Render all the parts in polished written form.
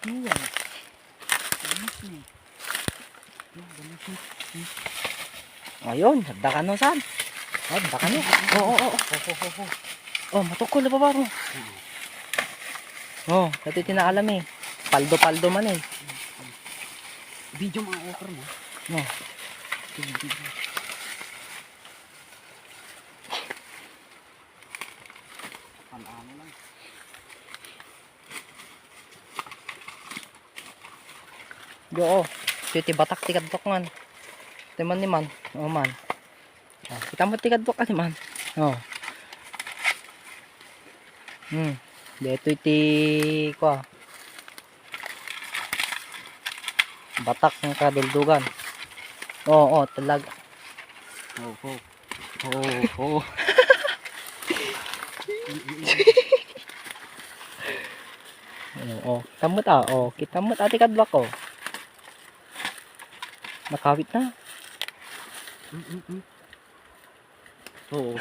mo yan. Ganas na eh. Ganas na. Ayun, hagdakan no saan? Hagdakan no. Oo. Oh, matukol na ba baro? Oh, dati tinaalam eh. Paldo-paldo man eh. Video mga okra mo. No. Ano lang. Yo, titi batak tikadtok man. Timan ni man. Oh man. Ah, kita mo tikadtok kasi man. Oh. Dito iti ko. Batak ng kaduldugan. Oo, talaga. Oh. Oo, kitamot oh, kitamot ati kadlak ko. Nakawit na. Oo.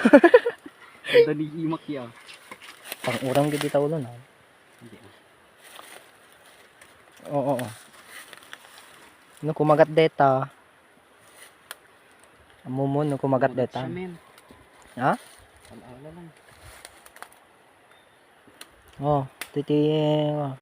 Dali imak ya. Pang urang gid tawlo na. Hindi. Oo. No kumagat deta. Amumon no kumagat deta. Ha? Ala lang. Oh, titi